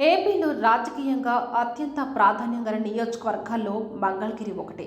ఏపీలో రాజకీయంగా అత్యంత ప్రాధాన్యం గల నియోజకవర్గాల్లో మంగళగిరి ఒకటి.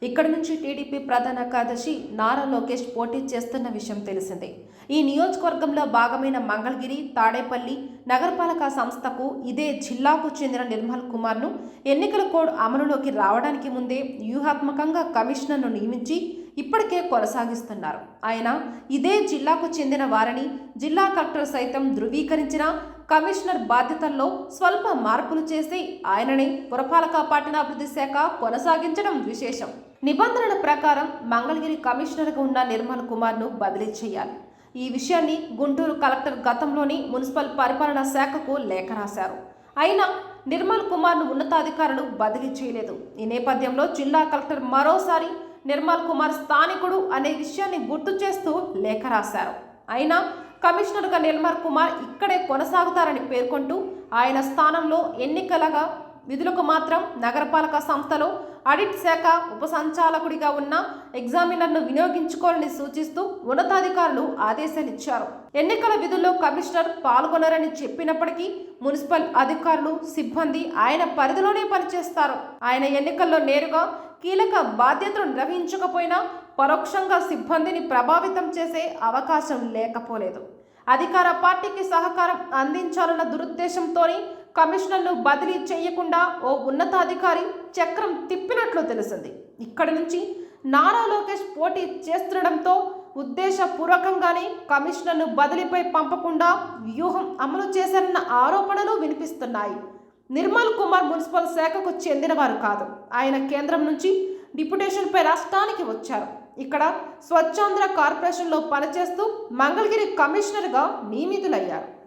ఇక్కడి నుంచి టీడీపీ ప్రధాన కార్యదర్శి నారా లోకేష్ పోటీ చేస్తున్న విషయం తెలిసిందే. ఈ నియోజకవర్గంలో భాగమైన మంగళగిరి, తాడేపల్లి నగరపాలక సంస్థకు ఇదే జిల్లాకు చెందిన నిర్మల్ కుమార్ను ఎన్నికల కోడ్ అమలులోకి రావడానికి ముందే వ్యూహాత్మకంగా కమిషనర్ను నియమించి ఇప్పటికే కొనసాగిస్తున్నారు. ఆయన ఇదే జిల్లాకు చెందిన వారని జిల్లా కలెక్టర్ సైతం ధృవీకరించిన కమిషనర్ బాధ్యతల్లో స్వల్ప మార్పులు చేసి ఆయనని పురపాలక పట్టణాభివృద్ధి శాఖ కొనసాగించడం విశేషం. నిబంధనల ప్రకారం మంగళగిరి కమిషనర్గా ఉన్న నిర్మల్ కుమార్ను బదిలీ చేయాలి. ఈ విషయాన్ని గుంటూరు కలెక్టర్ గతంలోని మున్సిపల్ పరిపాలనా శాఖకు లేఖ రాశారు. అయినా నిర్మల్ కుమార్ను ఉన్నతాధికారులు బదిలీ చేయలేదు. ఈ నేపథ్యంలో జిల్లా కలెక్టర్ మరోసారి నిర్మల్ కుమార్ స్థానికుడు అనే విషయాన్ని గుర్తు చేస్తూ లేఖ రాశారు. అయినా కమిషనర్గా నిర్మల్ కుమార్ ఇక్కడే కొనసాగుతారని పేర్కొంటూ ఆయన స్థానంలో ఎన్నికలగా విధులకు మాత్రం నగరపాలక సంస్థలో ఆడిట్ శాఖ ఉప సంచాలకుడిగా ఉన్న ఎగ్జామినర్ను వినియోగించుకోవాలని సూచిస్తూ ఉన్నతాధికారులు ఆదేశాలిచ్చారు. ఎన్నికల విధుల్లో కమిషనర్ పాల్గొనరని చెప్పినప్పటికీ మున్సిపల్ అధికారులు, సిబ్బంది ఆయన పరిధిలోనే పనిచేస్తారు. ఆయన ఎన్నికల్లో నేరుగా కీలక బాధ్యతలు నిర్వహించకపోయినా పరోక్షంగా సిబ్బందిని ప్రభావితం చేసే అవకాశం లేకపోలేదు. అధికార పార్టీకి సహకారం అందించాలన్న దురుద్దేశంతోనే కమిషనర్ను బదిలీ చేయకుండా ఓ ఉన్నతాధికారి చక్రం తిప్పినట్లు తెలిసింది. ఇక్కడి నుంచి నారా లోకేష్ పోటీ చేస్తుండటంతో ఉద్దేశపూర్వకంగానే కమిషనర్ను బదిలీపై పంపకుండా వ్యూహం అమలు చేశారన్న ఆరోపణలు వినిపిస్తున్నాయి. నిర్మల్ కుమార్ మున్సిపల్ శాఖకు చెందినవారు కాదు. ఆయన కేంద్రం నుంచి డిప్యుటేషన్పై రాష్ట్రానికి వచ్చారు. ఇక్కడ స్వచ్ఛాంధ్ర కార్పొరేషన్లో పనిచేస్తూ మంగళగిరి కమిషనర్గా నియమితులయ్యారు.